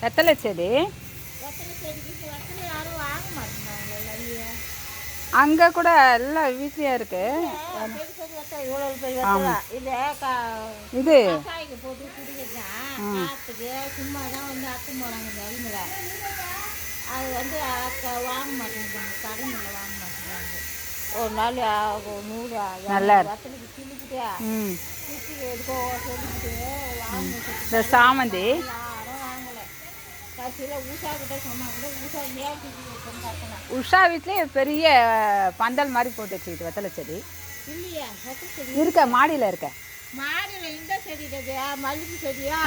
வெத்தலை செடி அங்கே கூட எல்லாம் வீட்லேயே இருக்கு. இது சும்மா தான் வந்து அத்து போகிறாங்க வெளியில். அது வந்து வாங்க மாட்டேங்கிறாங்க, கடைங்களில் வாங்க மாட்டேங்கிறாங்க. ஒரு நாள் 100 நல்லா வத்தலுக்கு கிள்ளிக்கிட்டே கிட்டி எதுக்கோ சொல்லிக்கிட்டு இந்த சாமந்தி யாரும் வாங்கலை. கடைசியில் உஷா கிட்டே சொன்னால் கூட உஷா நேர்த்திக்கு கட்டணும். உஷா வீட்லேயே பெரிய பந்தல் மாதிரி போட்டு வச்சுக்கிட்டு வெத்தலை செடி இல்லையா? வெத்தலை செடி இருக்க மாடியில் இருக்க. மாடியில் இந்த செடி மல்லிகை செடியா?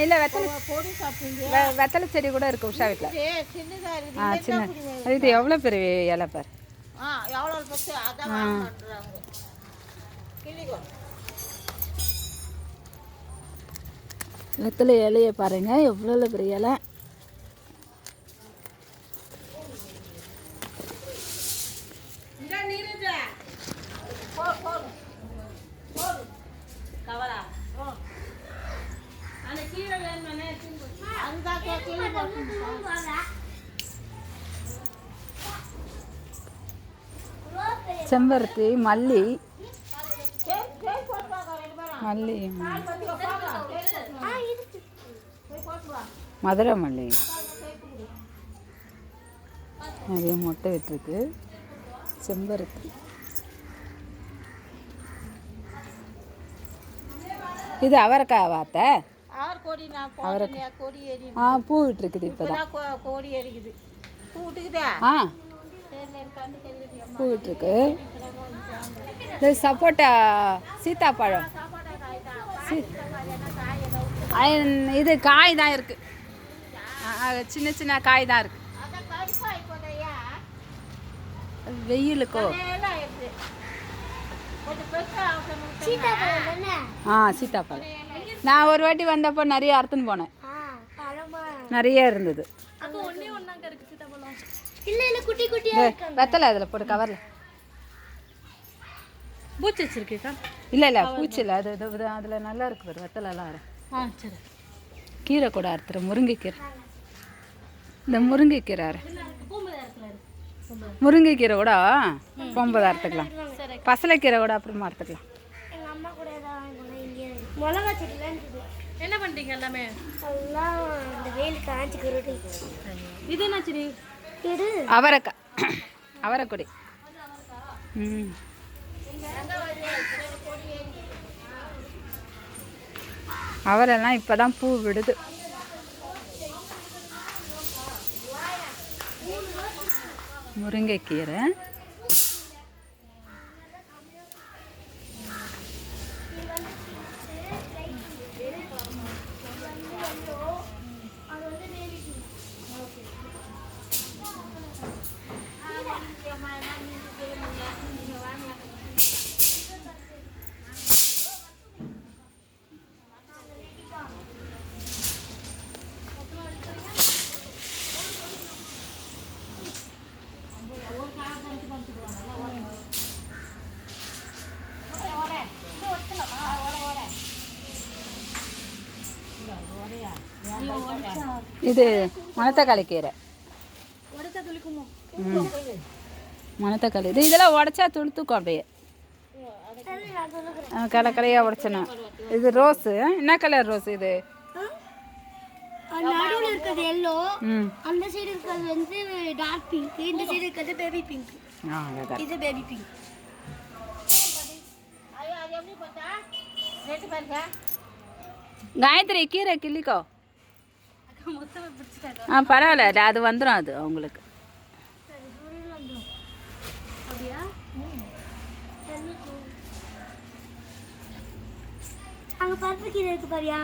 இல்லை வெத்தலை பொடி சாப்பிட்டீங்க. வெத்தலை செடி கூட இருக்கு உஷா வீட்டில். சின்னதாக சின்ன இருக்குது. இது எவ்வளோ பெரிய இலை பார். எவ்வளோ பத்து அதான் பண்ணுறாங்க. கிளிகோ வெத்தலை இலையை பாருங்க, எவ்வளோ பெரிய இலை. செம்பருத்தி, மல்லி மல்லி மதுரை மல்லி நிறைய மொட்டை விட்டுருக்கு. செம்பருத்தி இது அவரைக்காய் வாத்த பூ விட்டுருக்குது. இப்போதான் கோடி எரிக்குது. பூ விட்டுக்குதா? பூ விட்டுருக்கு. இது சப்போட்டா சீத்தாப்பழம். இது காய் தான் இருக்கு, சின்ன சின்ன காய் தான் இருக்கு. வெயிலுக்கோ சீத்தாப்பழம். நான் ஒரு வாட்டி வந்தப்போ நிறைய அறுத்துன்னு போனேன், நிறைய இருந்தது. வெத்தலை அதில் போட்டு கவரில் பூச்சி வச்சிருக்கேக்கா? இல்லை பூச்சி இல்லை, அது அதில் நல்லா இருக்கு பாரு வெத்தலைலாம். சரி. கீரை கூட அறுத்துற முருங்கைக்கீரை. இந்த முருங்கைக்கீரை முருங்கைக்கீரை கூட போகும்போது அறுத்துக்கலாம். பசலைக்கீரை கூட அப்புறமா அறுத்துக்கலாம். என்ன பண்ணுறீங்க எல்லாமே? இது என்ன சரி? அவரைக்காய், அவரைக்கொடி. அவரெல்லாம் இப்போ தான் பூ விடுது. முருங்கைக்கீரை இது மணத்தக்காளி கீரை. மணத்தக்காளி இது இதெல்லாம் உடச்சா துளுத்துக்கும் அப்படியே கலக்கலையாக உடச்சணும். இது ரோஸு. என்ன கலர் ரோஸ் இது? நடுவுல இருக்குது எல்லோ, அந்த சைடு இருக்கிறது வந்து டார்க் பிங்க், இந்த சைடு இருக்கிறது பேபி பிங்க். இது பேபி பிங்க். காயத்ரி கீரை கிள்ளிக்கோ. பரவாயில்ல, அது வந்துடும், அது அவங்களுக்கு. அங்க பருப்பு கீரை இருக்கு பாரியா?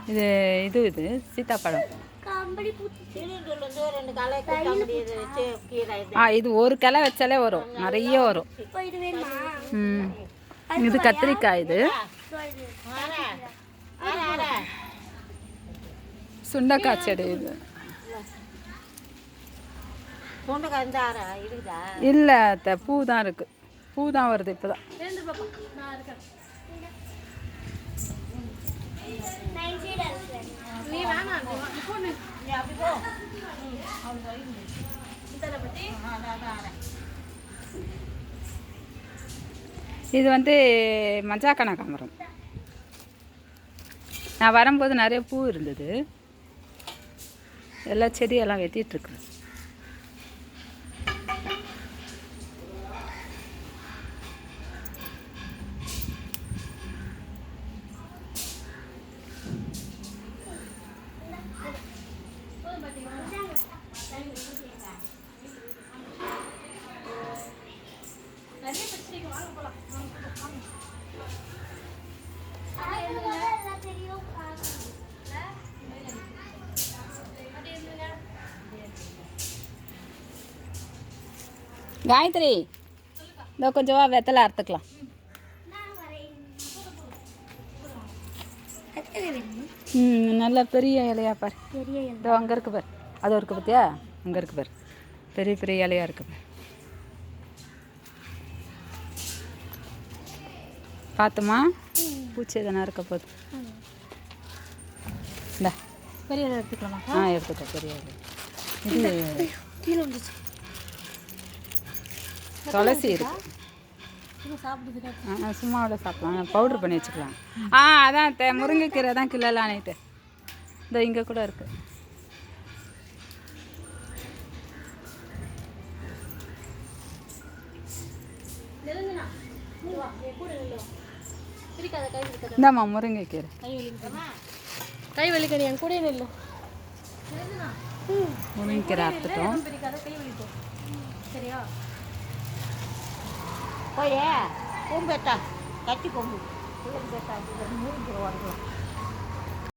இது இது இது சீத்தாப்பழம். இது ஒரு கிளை வச்சாலே வரும், நிறைய வரும். இது கத்திரிக்காய். இது சுண்டைக்காய் செடி. இது இல்லை, பூ தான் இருக்கு, பூ தான் வருது இப்போதான். இது வந்து மஞ்சா கனகாம்பரம். நான் வரும்போது நிறைய பூ இருந்தது, எல்லா செடியெல்லாம் வெட்டிகிட்ருக்கு. காயத்ரி, இதோ கொஞ்சம் வெத்தலை அறுத்துக்கலாம். நல்ல பெரிய இலையா பாரு. இதோ அங்கே இருக்கு பாரு, அது இருக்கு பார்த்தியா, அங்கே இருக்கு பாரு, பெரிய பெரிய இலையா இருக்கு பாரு. பார்த்துமா, பூச்சி எதனா இருக்க போகுது. இந்த பெரிய இலை எடுத்துக்கலாமா? எடுத்துக்கோ பெரிய இலை. இது கீழே வந்துச்சு. துளசி இருக்கு. சும்மா அவ்வளோ சாப்பிடலாம், பவுட்ரு பண்ணி வச்சுக்கலாம். அதான் முருங்கைக்கீரை தான் கிள்ளலாம் நைட்டு. இந்த இங்கே கூட இருக்கு. இந்தாம்மா முருங்கைக்கீரை. கை வலிக்கடி என் கூட இல்லை. முருங்கைக்கீரை அறுத்துட்டோம். சரியா போயே பூம்பேட்டா கட்டி கொம்பு பூம்பேட்டா 3 ரூபா